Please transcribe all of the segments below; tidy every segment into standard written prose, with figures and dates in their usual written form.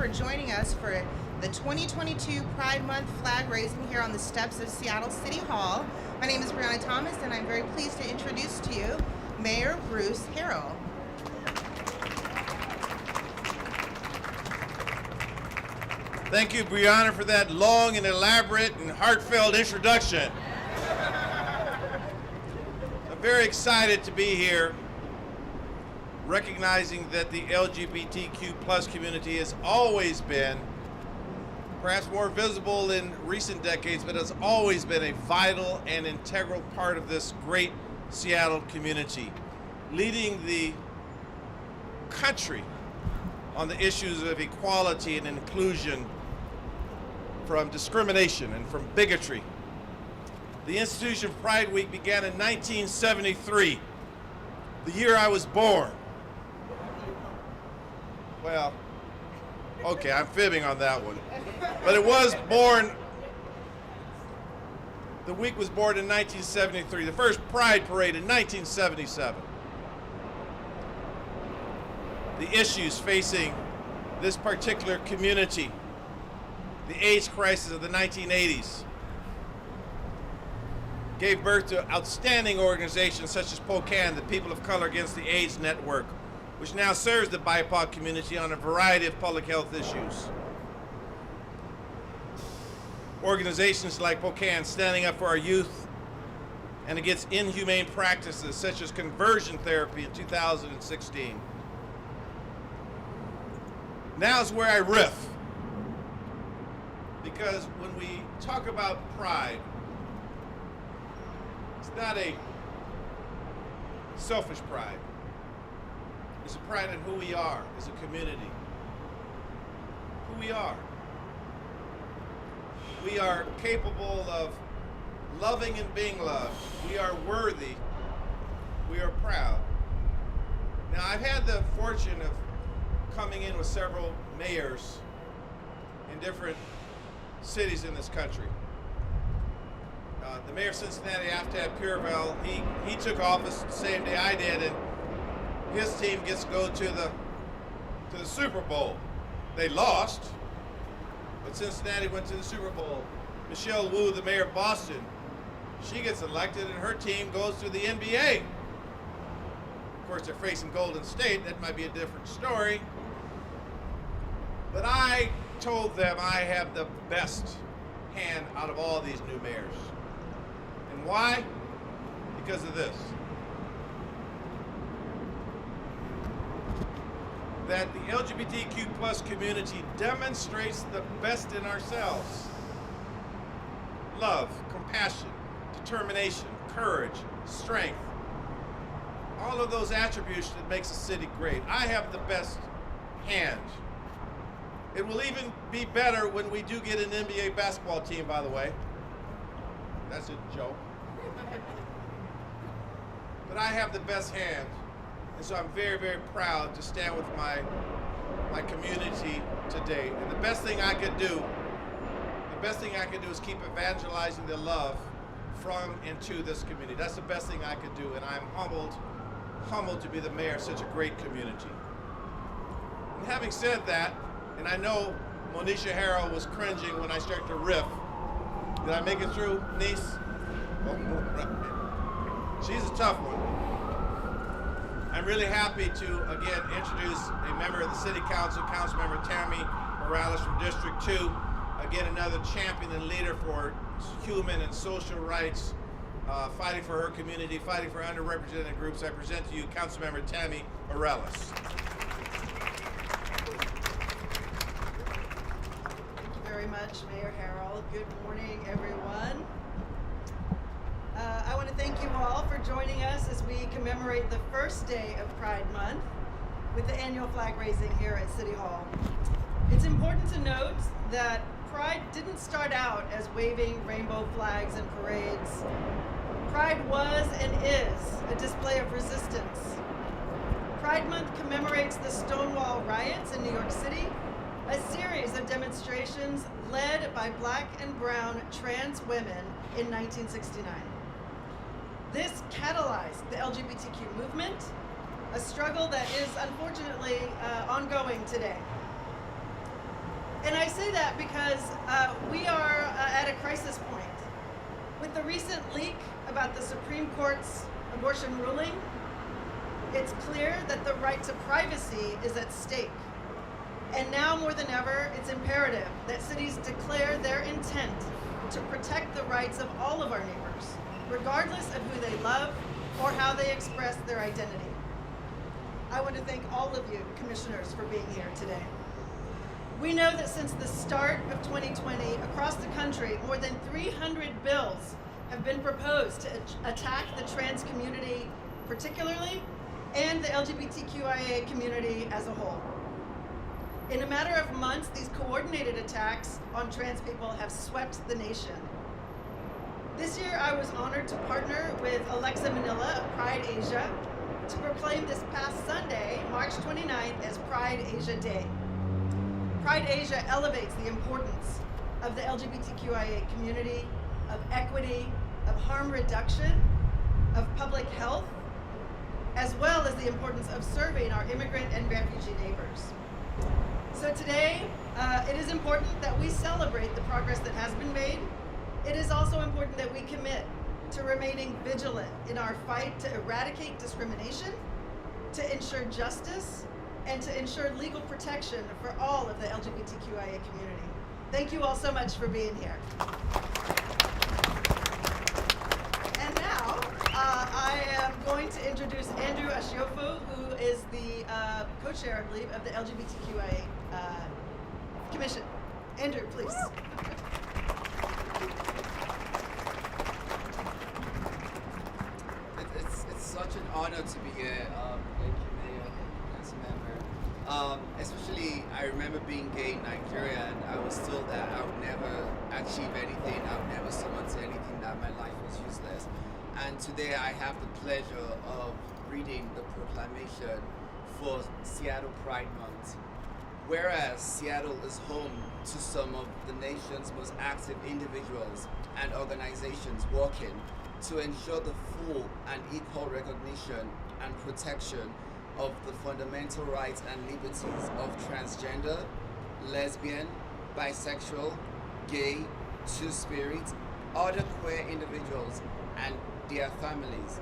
for joining us for the 2022 Pride Month flag raising here on the steps of Seattle City Hall. My name is Brianna Thomas, and I'm very pleased to introduce to you Mayor Bruce Harrell. Thank you, Brianna, for that long and elaborate and heartfelt introduction. I'm very excited to be here, recognizing that the LGBTQ plus community has always been, perhaps more visible in recent decades, but has always been a vital and integral part of this great Seattle community, leading the country on the issues of equality and inclusion, from discrimination and from bigotry. The institution of Pride Week began in 1973, the year I was born. Well, okay, I'm fibbing on that one. But it was born, the week was born in 1973, the first Pride Parade in 1977. The issues facing this particular community, the AIDS crisis of the 1980s, gave birth to outstanding organizations such as POCAN, the People of Color Against the AIDS Network, which now serves the BIPOC community on a variety of public health issues. Organizations like POCAN standing up for our youth and against inhumane practices such as conversion therapy in 2016. Now's where I riff, because when we talk about pride, it's not a selfish pride. It's a pride in who we are as a community. Who we are. We are capable of loving and being loved. We are worthy. We are proud. Now, I've had the fortune of coming in with several mayors in different cities in this country. The mayor of Cincinnati, Aftab Purevel, he took office the same day I did, and his team gets to go to the Super Bowl. They lost, but Cincinnati went to the Super Bowl. Michelle Wu, the mayor of Boston, she gets elected, and her team goes to the NBA. Of course, they're facing Golden State. That might be a different story. But I told them I have the best hand out of all these new mayors. And why? Because of this. That the LGBTQ plus community demonstrates the best in ourselves. Love, compassion, determination, courage, strength. All of those attributes that makes a city great. I have the best hand. It will even be better when we do get an NBA basketball team, by the way. That's a joke. But I have the best hand, and so I'm very, very proud to stand with my community today. And the best thing I could do is keep evangelizing the love from and to this community. That's the best thing I could do, and I'm humbled to be the mayor of such a great community. And having said that, and I know Monisha Harrell was cringing when I started to riff. Did I make it through, niece? Oh, right. She's a tough one. I'm really happy to, again, introduce a member of the City Council, Councilmember Tammy Morales from District 2. Again, another champion and leader for human and social rights, fighting for her community, fighting for underrepresented groups. I present to you Councilmember Tammy Morales. Very much, Mayor Harrell. Good morning, everyone. I want to thank you all for joining us as we commemorate the first day of Pride Month with the annual flag raising here at City Hall. It's important to note that Pride didn't start out as waving rainbow flags and parades. Pride was and is a display of resistance. Pride Month commemorates the Stonewall riots in New York City, a series of demonstrations led by Black and brown trans women in 1969. This catalyzed the LGBTQ movement, a struggle that is unfortunately ongoing today. And I say that because we are at a crisis point. With the recent leak about the Supreme Court's abortion ruling, it's clear that the right to privacy is at stake. And now more than ever, it's imperative that cities declare their intent to protect the rights of all of our neighbors, regardless of who they love or how they express their identity. I want to thank all of you, commissioners, for being here today. We know that since the start of 2020, across the country, more than 300 bills have been proposed to attack the trans community particularly, and the LGBTQIA community as a whole. In a matter of months, these coordinated attacks on trans people have swept the nation. This year, I was honored to partner with Alexa Manila of Pride Asia to proclaim this past Sunday, March 29th, as Pride Asia Day. Pride Asia elevates the importance of the LGBTQIA community, of equity, of harm reduction, of public health, as well as the importance of serving our immigrant and refugee neighbors. So today, it is important that we celebrate the progress that has been made. It is also important that we commit to remaining vigilant in our fight to eradicate discrimination, to ensure justice, and to ensure legal protection for all of the LGBTQIA community. Thank you all so much for being here. And now, I am going to introduce Andrew Ashiofu, who is the co-chair, I believe, of the LGBTQIA Commission. Andrew, please. It's such an honor to be here. Thank you, Mayor, Council Member. Especially, I remember being gay in Nigeria, and I was told that I would never achieve anything, I would never summon to anything, that my life was useless. And today I have the pleasure of reading the proclamation for Seattle Pride Month. Whereas Seattle is home to some of the nation's most active individuals and organizations working to ensure the full and equal recognition and protection of the fundamental rights and liberties of transgender, lesbian, bisexual, gay, two-spirit, other queer individuals and their families.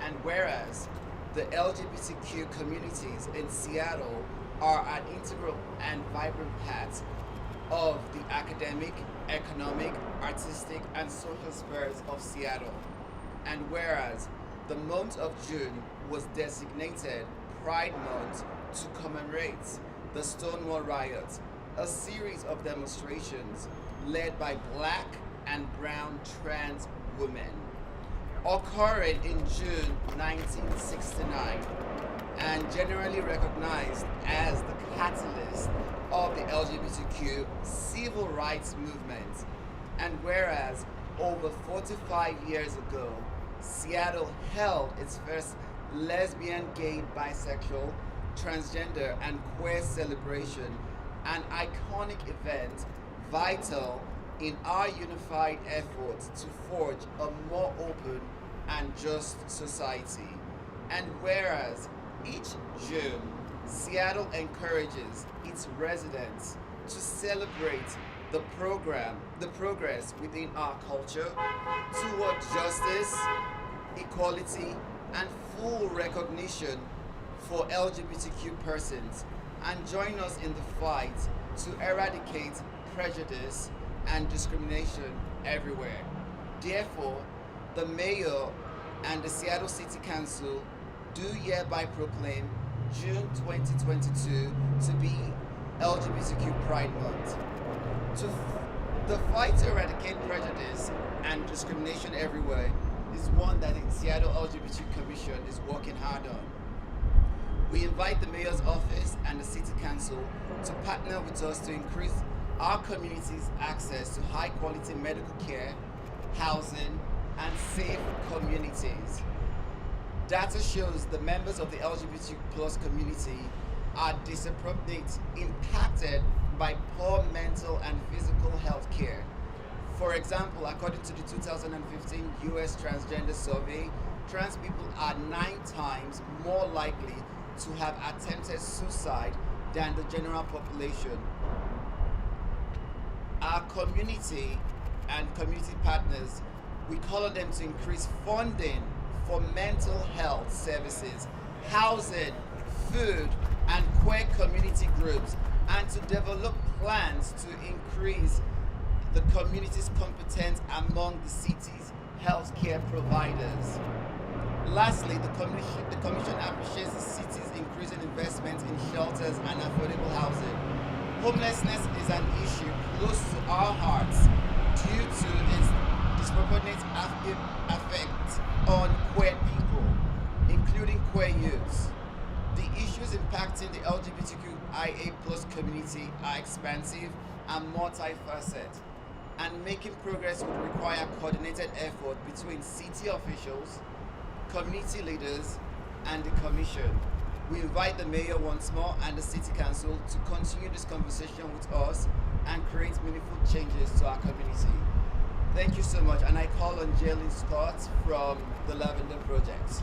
And whereas the LGBTQ communities in Seattle are an integral and vibrant part of the academic, economic, artistic, and social spheres of Seattle. And whereas the month of June was designated Pride Month to commemorate the Stonewall Riots, a series of demonstrations led by Black and brown trans women, occurring in June 1969 and generally recognized as the catalyst of the LGBTQ civil rights movement. And whereas over 45 years ago, Seattle held its first lesbian, gay, bisexual, transgender, and queer celebration, an iconic event vital in our unified efforts to forge a more open and just society. And whereas each June, Seattle encourages its residents to celebrate the progress within our culture toward justice, equality, and full recognition for LGBTQ persons, and join us in the fight to eradicate prejudice and discrimination everywhere. Therefore, the Mayor and the Seattle City Council do hereby proclaim June 2022 to be LGBTQ Pride Month. The fight to eradicate prejudice and discrimination everywhere is one that the Seattle LGBT Commission is working hard on. We invite the Mayor's Office and the City Council to partner with us to increase our community's access to high quality medical care, housing, and safe communities. Data shows the members of the LGBT plus community are disproportionately impacted by poor mental and physical health care. For example, according to the 2015 US Transgender Survey, trans people are 9 times more likely to have attempted suicide than the general population. our community and community partners, we call on them to increase funding for mental health services, housing, food, and queer community groups, and to develop plans to increase the community's competence among the city's healthcare providers. Lastly, the Commission appreciates the city's increasing investment in shelters and affordable housing. Homelessness is an issue close to our hearts due to its disproportionate effect on queer people, including queer youths. The issues impacting the LGBTQIA+ community are expansive and multifaceted, and making progress would require coordinated effort between city officials, community leaders, and the Commission. We invite the Mayor once more and the City Council to continue this conversation with us and create meaningful changes to our community. Thank you so much, and I call on Jaelynn Scott from the Lavender Project.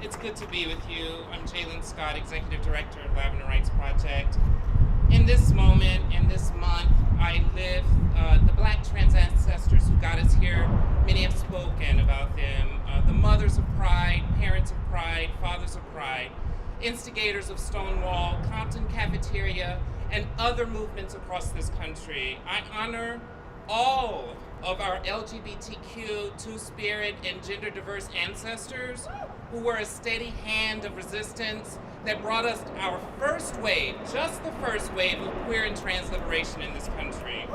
It's good to be with you. I'm Jaelynn Scott, Executive Director of Lavender Rights Project. In this moment, in this month, I live the Black trans ancestors who got us here. Many have spoken about them. The mothers of pride, parents of pride, fathers of pride, instigators of Stonewall, Compton Cafeteria, and other movements across this country. I honor all of our LGBTQ, Two-Spirit, and gender diverse ancestors who were a steady hand of resistance that brought us our first wave, just the first wave of queer and trans liberation in this country.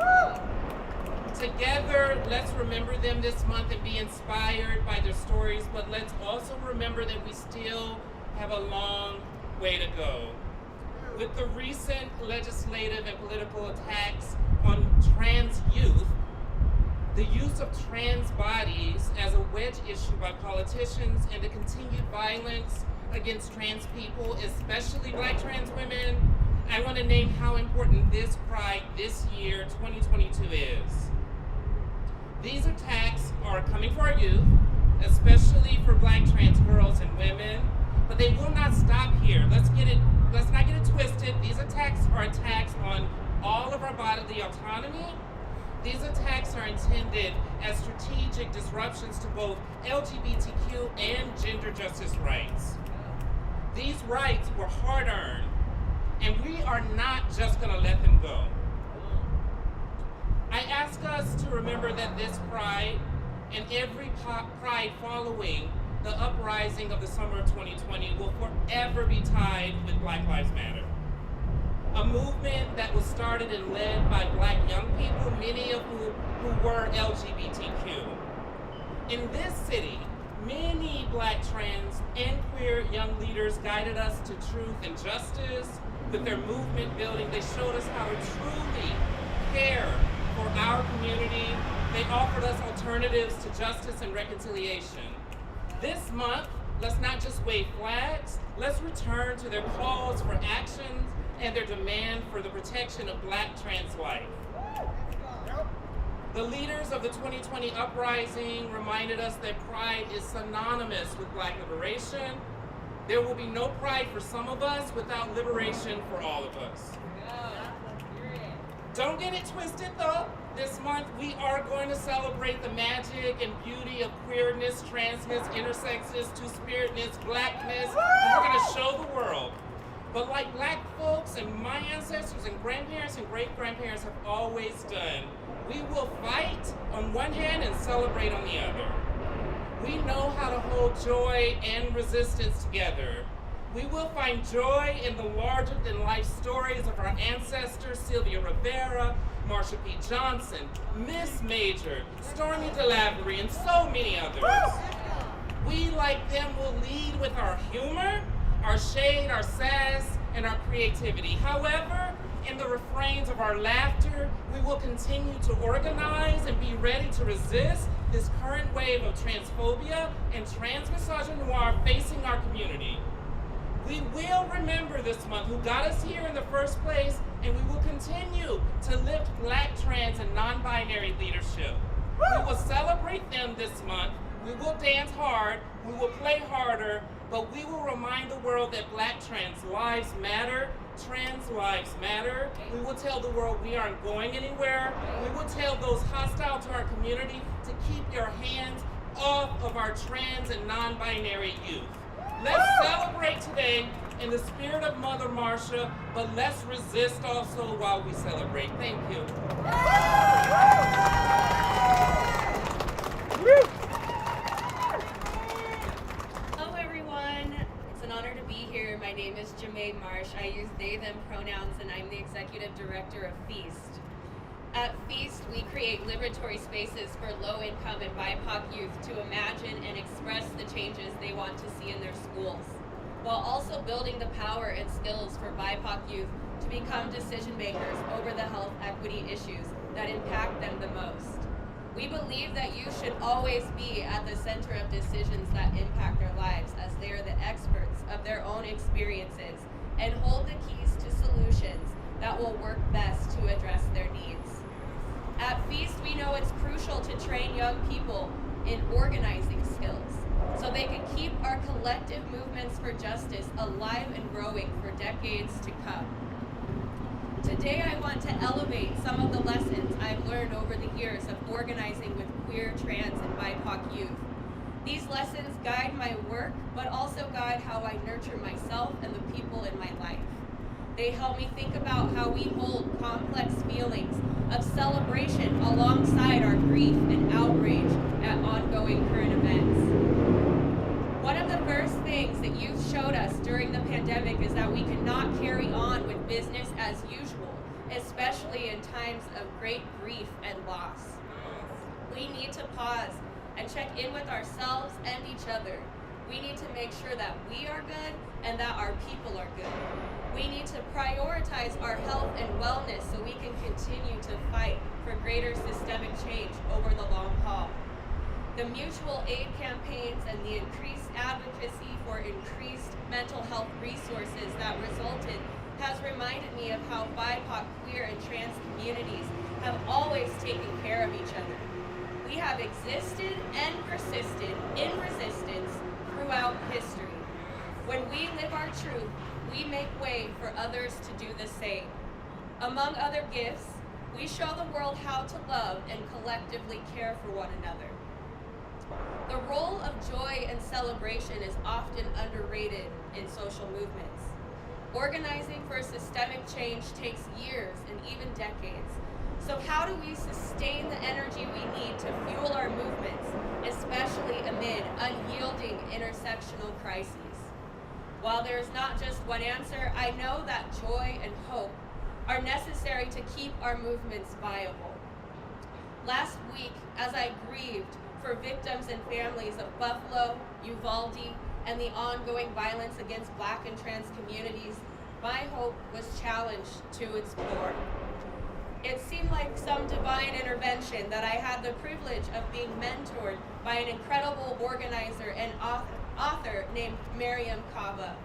Together, let's remember them this month and be inspired by their stories, but let's also remember that we still have a long way to go. With the recent legislative and political attacks on trans youth, the use of trans bodies as a wedge issue by politicians, and the continued violence against trans people, especially Black trans women, I want to name how important this Pride this year, 2022, is. These attacks are coming for our youth, especially for Black trans girls and women, but they will not stop here. Let's not get it twisted. These attacks are attacks on all of our bodily autonomy. These attacks are intended as strategic disruptions to both LGBTQ and gender justice rights. These rights were hard-earned, and we are not just going to let them go. I ask us to remember that this Pride, and every Pride following the uprising of the summer of 2020, will forever be tied with Black Lives Matter. A movement that was started and led by Black young people, many of who were LGBTQ. In this city, many Black trans and queer young leaders guided us to truth and justice. With their movement building, they showed us how to truly care for our community. They offered us alternatives to justice and reconciliation. This month, let's not just wave flags, let's return to their calls for action and their demand for the protection of Black trans life. The leaders of the 2020 uprising reminded us that pride is synonymous with Black liberation. There will be no pride for some of us without liberation for all of us. Don't get it twisted though. This month we are going to celebrate the magic and beauty of queerness, transness, intersexness, two-spiritness, Blackness, and we're going to show the world. But like Black folks and my ancestors and grandparents and great-grandparents have always done, we will fight on one hand and celebrate on the other. We know how to hold joy and resistance together. We will find joy in the larger-than-life stories of our ancestors, Sylvia Rivera, Marsha P. Johnson, Miss Major, Stormy DeLavery, and so many others. We, like them, will lead with our humor, our shade, our sass, and our creativity. However, in the refrains of our laughter, we will continue to organize and be ready to resist this current wave of transphobia and transmisogynoir facing our community. We will remember this month who got us here in the first place, and we will continue to lift Black, trans, and non-binary leadership. We will celebrate them this month. We will dance hard. We will play harder, but we will remind the world that Black trans lives matter. Trans lives matter. We will tell the world we aren't going anywhere. We will tell those hostile to our community to keep your hands off of our trans and non-binary youth. Let's celebrate today in the spirit of Mother Marsha, but let's resist also while we celebrate. Thank you. Hello everyone, it's an honor to be here. My name is Jaelynn Marsh. I use they, them pronouns, and I'm the Executive Director of FEAST. At FEAST, we create liberatory spaces for low-income and BIPOC youth to imagine and express the changes they want to see in their schools, while also building the power and skills for BIPOC youth to become decision makers over the health equity issues that impact them the most. We believe that you should always be at the center of decisions that impact their lives, as they are the experts of their own experiences and hold the keys to solutions that will work best to address their needs. At FEAST, we know it's crucial to train young people in organizing skills so they can keep our collective movements for justice alive and growing for decades to come. Today, I want to elevate some of the lessons I've learned over the years of organizing with queer, trans, and BIPOC youth. These lessons guide my work, but also guide how I nurture myself and the people in my life. They help me think about how we hold complex feelings of celebration alongside our grief and outrage at ongoing current events. One of the first things that youth showed us during the pandemic is that we cannot carry on with business as usual, especially in times of great grief and loss. We need to pause and check in with ourselves and each other. We need to make sure that we are good and that our people are good. We need to prioritize our health and wellness so we can continue to fight for greater systemic change over the long haul. The mutual aid campaigns and the increased advocacy for increased mental health resources that resulted has reminded me of how BIPOC, queer, and trans communities have always taken care of each other. We have existed and persisted in resistance throughout history. When we live our truth, we make way for others to do the same. Among other gifts, we show the world how to love and collectively care for one another. The role of joy and celebration is often underrated in social movements. Organizing for systemic change takes years and even decades. So how do we sustain the energy we need to fuel our movements, especially amid unyielding intersectional crises? While there is not just one answer, I know that joy and hope are necessary to keep our movements viable. Last week, as I grieved for victims and families of Buffalo, Uvalde, and the ongoing violence against Black and trans communities, my hope was challenged to its core. It seemed like some divine intervention that I had the privilege of being mentored by an incredible organizer and author named Miriam Kava.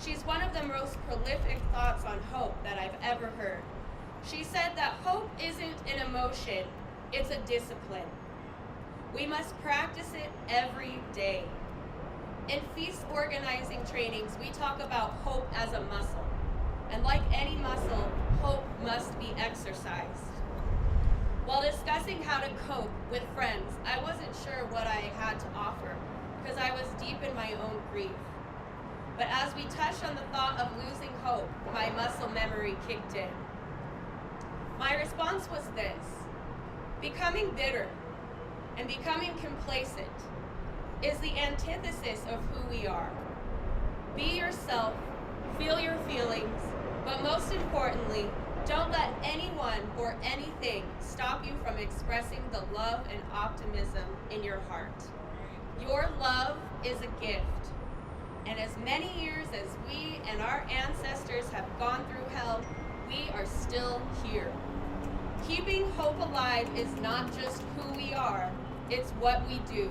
She's one of the most prolific thoughts on hope that I've ever heard. She said that hope isn't an emotion, it's a discipline. We must practice it every day. In FEAST organizing trainings, we talk about hope as a muscle. And like any muscle, hope must be exercised. While discussing how to cope with friends, I wasn't sure what I had to offer because I was deep in my own grief. But as we touched on the thought of losing hope, my muscle memory kicked in. My response was this: becoming bitter and becoming complacent is the antithesis of who we are. Be yourself, feel your feelings, but most importantly, don't let anyone or anything stop you from expressing the love and optimism in your heart. Your love is a gift. And as many years as we and our ancestors have gone through hell, we are still here. Keeping hope alive is not just who we are, it's what we do.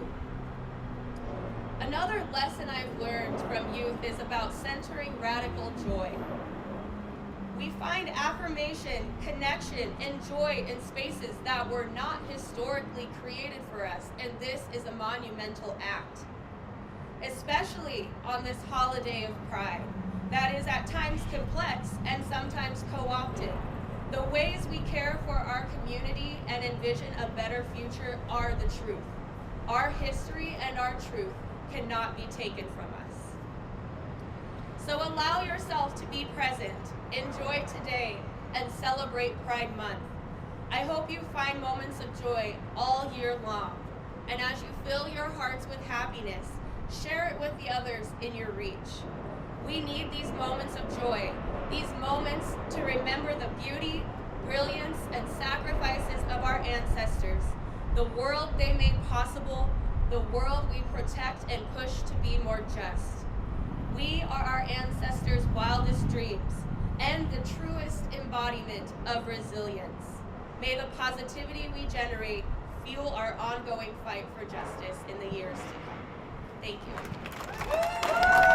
Another lesson I've learned from youth is about centering radical joy. We find affirmation, connection, and joy in spaces that were not historically created for us, and this is a monumental act. especially on this holiday of Pride that is at times complex and sometimes co-opted. The ways we care for our community and envision a better future are the truth. Our history and our truth cannot be taken from us. So allow yourself to be present, enjoy today, and celebrate Pride Month. I hope you find moments of joy all year long. And as you fill your hearts with happiness, share it with the others in your reach. We need these moments of joy, these moments to remember the beauty, brilliance, and sacrifices of our ancestors, the world they made possible, the world we protect and push to be more just. We are our ancestors' wildest dreams and the truest embodiment of resilience. May the positivity we generate fuel our ongoing fight for justice in the years to come. Thank you.